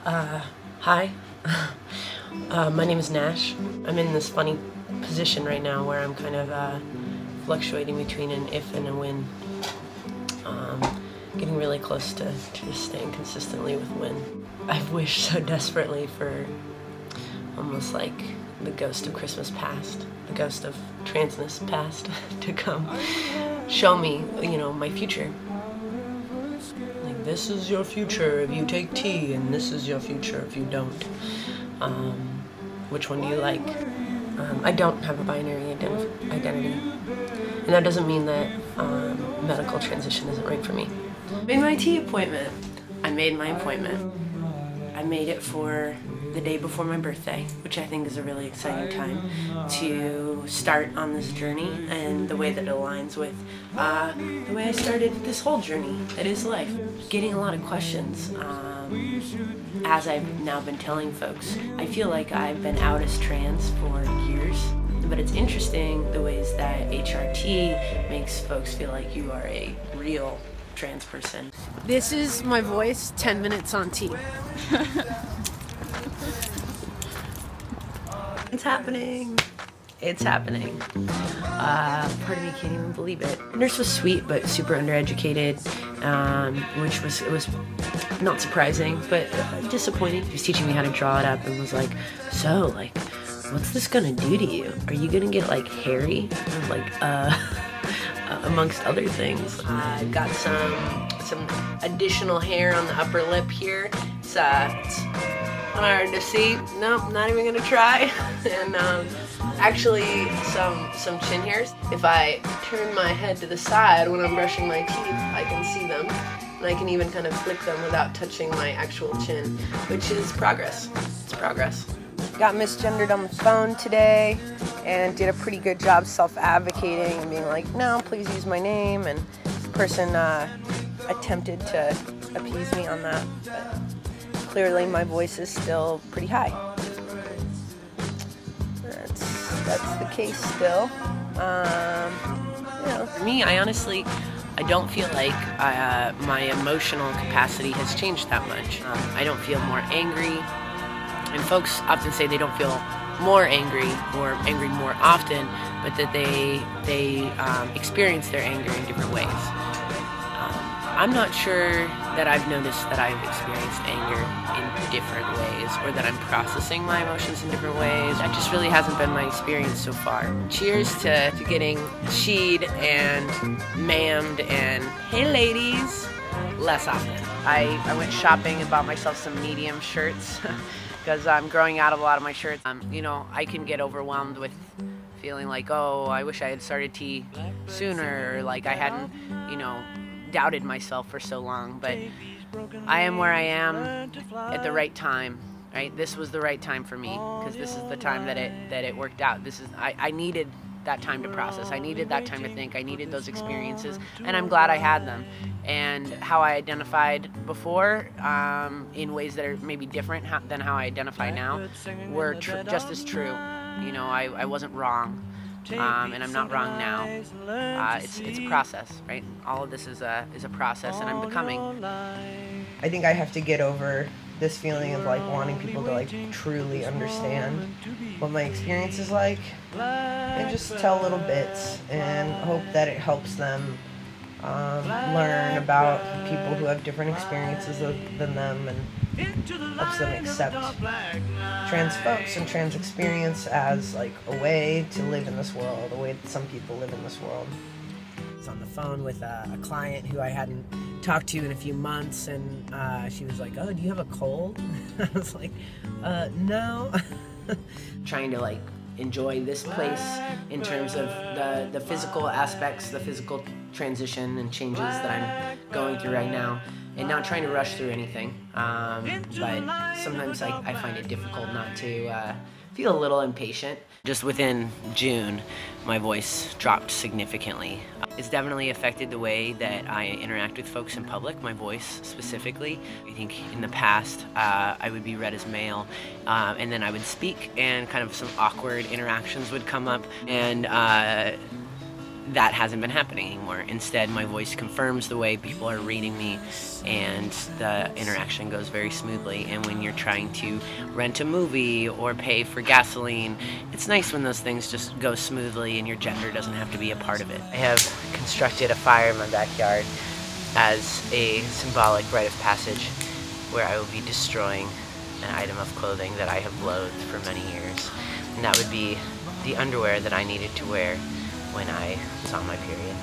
Hi, my name is Nash. I'm in this funny position right now where I'm kind of fluctuating between an if and a when. Getting really close to just staying consistently with when. I've wished so desperately for almost like the ghost of Christmas past, the ghost of transness past to come show me, you know, my future. Like, this is your future if you take tea, and this is your future if you don't. Which one do you like? I don't have a binary identity. And that doesn't mean that medical transition isn't right for me. Made my tea appointment. I made my appointment. I made it for the day before my birthday, which I think is a really exciting time to start on this journey, and the way that it aligns with the way I started this whole journey that is life. Getting a lot of questions. As I've now been telling folks, I feel like I've been out as trans for years, but it's interesting the ways that HRT makes folks feel like you are a real trans person. This is my voice 10 minutes on T. It's happening. It's happening. Part of me can't even believe it. The nurse was sweet, but super undereducated, which was not surprising, but disappointing. She was teaching me how to draw it up and was like, so, like, what's this gonna do to you? Are you gonna get, like, hairy? I was like, amongst other things. I got some additional hair on the upper lip here. It's hard to see. Nope, not even gonna try. And actually some chin hairs. If I turn my head to the side when I'm brushing my teeth, I can see them. And I can even kind of flick them without touching my actual chin, which is progress. It's progress. Got misgendered on the phone today and did a pretty good job self-advocating and being like, no, please use my name. And the person attempted to appease me on that. But clearly my voice is still pretty high. That's the case still. You know. For me, I don't feel like my emotional capacity has changed that much. I don't feel more angry. And folks often say they don't feel more angry or angry more often, but that they experience their anger in different ways. I'm not sure that I've noticed that I've experienced anger in different ways, or that I'm processing my emotions in different ways. That just really hasn't been my experience so far. Cheers to getting she'd and ma'amed and hey ladies less often. I went shopping and bought myself some medium shirts because I'm growing out of a lot of my shirts. You know, I can get overwhelmed with feeling like, oh, I wish I had started tea sooner, or like I hadn't, you know, doubted myself for so long. But I am where I am at the right time, right? This was the right time for me, because this is the time that it worked out. I needed that time to process. I needed that time to think. I needed those experiences, and I'm glad I had them. And how I identified before, in ways that are maybe different than how I identify now, were just as true. You know, I wasn't wrong. And I'm not wrong now. It's a process, right? All of this is a process, and I'm becoming. I think I have to get over this feeling of like wanting people to like truly understand what my experience is like, and just tell little bits and hope that it helps them learn about people who have different experiences than them, and helps them accept trans folks and trans experience as like a way to live in this world, a way that some people live in this world. I was on the phone with a client who I hadn't talked to in a few months, and she was like, oh, do you have a cold? I was like, no. Trying to like enjoy this place in terms of the physical aspects, the physical transition and changes that I'm going through right now, and not trying to rush through anything. But sometimes I find it difficult not to feel a little impatient. Just within June, my voice dropped significantly. It's definitely affected the way that I interact with folks in public, my voice specifically. I think in the past, I would be read as male, and then I would speak, and kind of some awkward interactions would come up. And that hasn't been happening anymore. Instead, my voice confirms the way people are reading me, and the interaction goes very smoothly. And when you're trying to rent a movie or pay for gasoline, it's nice when those things just go smoothly and your gender doesn't have to be a part of it. I have constructed a fire in my backyard as a symbolic rite of passage where I will be destroying an item of clothing that I have loathed for many years. And that would be the underwear that I needed to wear when I was on my period.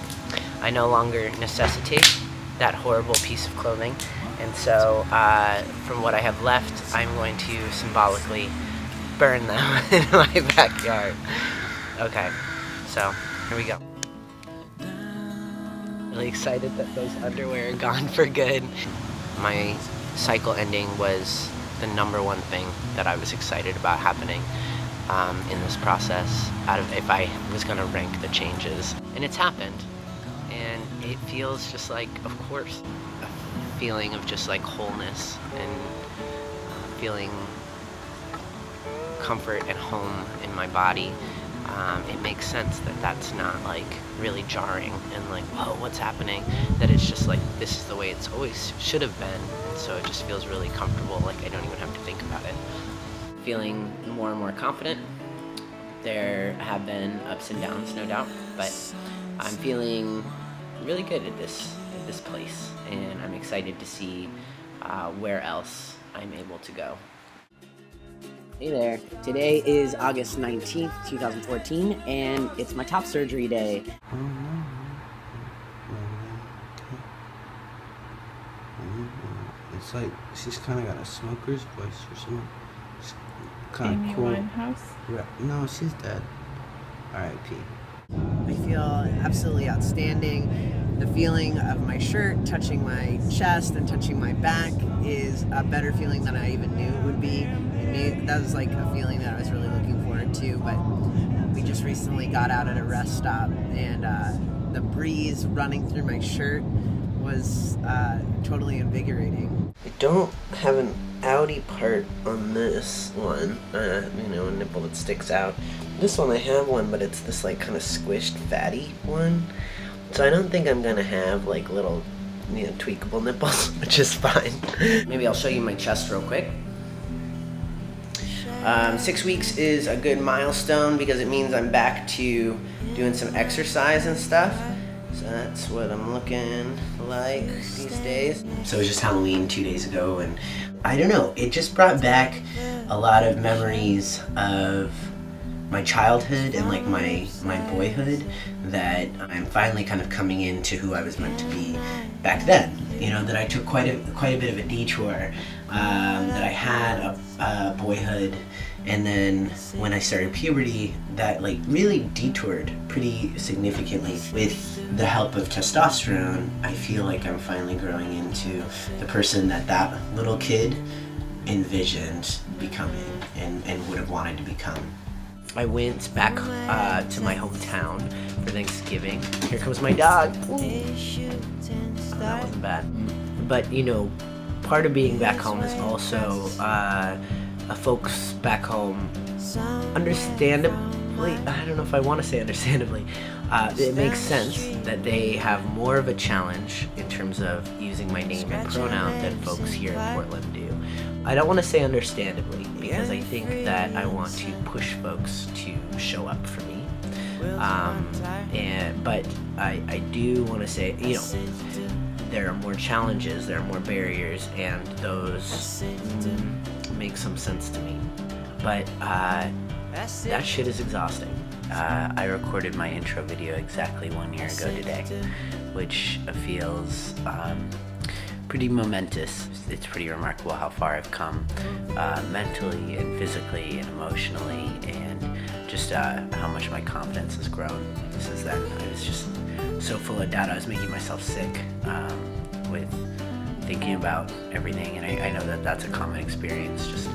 I no longer necessitate that horrible piece of clothing, and so from what I have left, I'm going to symbolically burn them in my backyard. Okay, so here we go. Really excited that those underwear are gone for good. My cycle ending was the #1 thing that I was excited about happening in this process, out of if I was going to rank the changes. And it's happened. And it feels just like, of course, a feeling of just like wholeness and feeling comfort and home in my body. It makes sense that that's not like really jarring and like, whoa, what's happening? That it's just like, this is the way it's always should have been. And so it just feels really comfortable, like I don't even have to think about it. Feeling more and more confident. There have been ups and downs, no doubt, but I'm feeling really good at this place, and I'm excited to see where else I'm able to go. Hey there, today is August 19th, 2014, and it's my top surgery day. It's like she's kind of got a smoker's voice or something. It's kind of cool. Winehouse? No, she's dead. R.I.P. I feel absolutely outstanding. The feeling of my shirt touching my chest and touching my back is a better feeling than I even knew it would be. That was like a feeling that I was really looking forward to, but we just recently got out at a rest stop, and the breeze running through my shirt was totally invigorating. I don't have an outy part on this one, you know, a nipple that sticks out. This one I have one, but it's this like kind of squished fatty one. So I don't think I'm gonna have like little, you know, tweakable nipples, which is fine. Maybe I'll show you my chest real quick. 6 weeks is a good milestone because it means I'm back to doing some exercise and stuff. So that's what I'm looking like these days. So it was just Halloween 2 days ago, and I don't know, it just brought back a lot of memories of my childhood and like my boyhood, that I'm finally kind of coming into who I was meant to be back then. You know, that I took quite a bit of a detour, that I had a boyhood, and then when I started puberty, that like really detoured pretty significantly. With the help of testosterone, I feel like I'm finally growing into the person that little kid envisioned becoming and would have wanted to become. I went back to my hometown for Thanksgiving. Here comes my dog. Ooh. Oh, that wasn't bad. But, you know, part of being back home is also folks back home, understandably, I don't know if I want to say understandably, it makes sense that they have more of a challenge in terms of using my name and pronoun than folks here in Portland do. I don't want to say understandably, because I think that I want to push folks to show up for me. But I do want to say, you know, there are more challenges, there are more barriers, and those make some sense to me. But that shit is exhausting. I recorded my intro video exactly 1 year ago today, which feels pretty momentous. It's pretty remarkable how far I've come mentally and physically and emotionally, and just how much my confidence has grown since then. I was just so full of doubt, I was making myself sick with thinking about everything, and I know that that's a common experience, just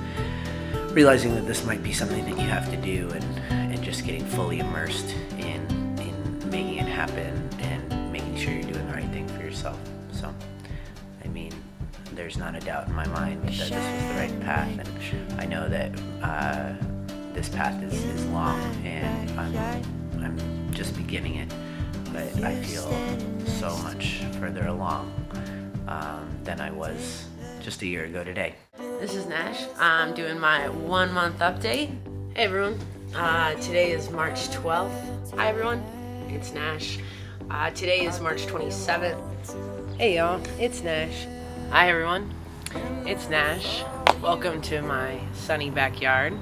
realizing that this might be something that you have to do, and just getting fully immersed in making it happen and making sure you're doing the right thing for yourself. So, I mean, there's not a doubt in my mind that this was the right path, and I know that this path is long, and I'm just beginning it. but I feel so much further along than I was just a year ago today. This is Nash. I'm doing my 1 month update. Hey everyone, today is March 12th. Hi everyone, it's Nash. Today is March 27th. Hey y'all, it's Nash. Hi everyone, it's Nash. Welcome to my sunny backyard.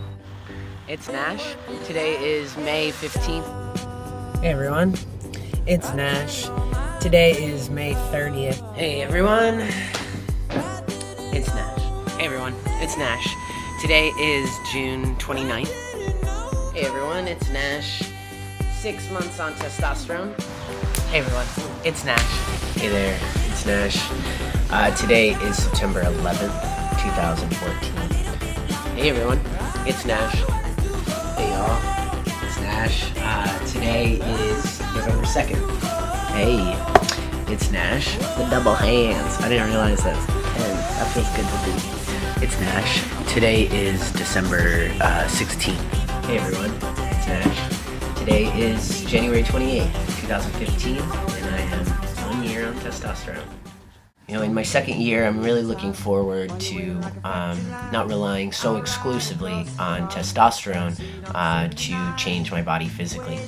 It's Nash. Today is May 15th. Hey everyone, it's Nash. Today is May 30th. Hey everyone, it's Nash. Hey everyone, it's Nash. Today is June 29th. Hey everyone, it's Nash. 6 months on testosterone. Hey everyone, it's Nash. Hey there, it's Nash. Today is September 11th, 2014. Hey everyone, it's Nash. Hey y'all, it's Nash. Today is November 2nd. Hey, it's Nash. The double hands. I didn't realize that was 10. That feels good to do. It's Nash. Today is December 16th. Hey everyone, it's Nash. Today is January 28th, 2015, and I am 1 year on testosterone. You know, in my second year, I'm really looking forward to not relying so exclusively on testosterone to change my body physically.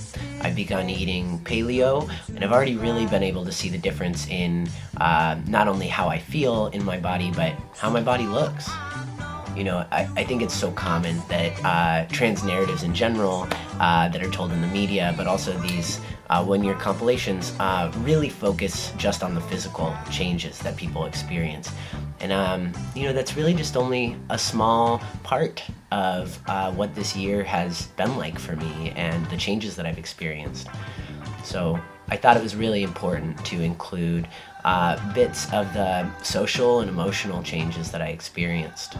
I've begun eating paleo, and I've already really been able to see the difference in not only how I feel in my body, but how my body looks. You know, I think it's so common that trans narratives in general that are told in the media, but also these 1-year compilations really focus just on the physical changes that people experience. And, you know, that's really just only a small part of what this year has been like for me and the changes that I've experienced. So I thought it was really important to include bits of the social and emotional changes that I experienced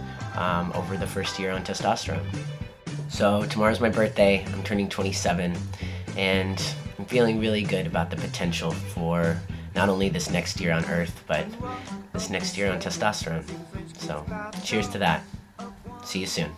over the first year on testosterone. So tomorrow's my birthday, I'm turning 27, and I'm feeling really good about the potential for not only this next year on Earth, but this next year on testosterone. So cheers to that. See you soon.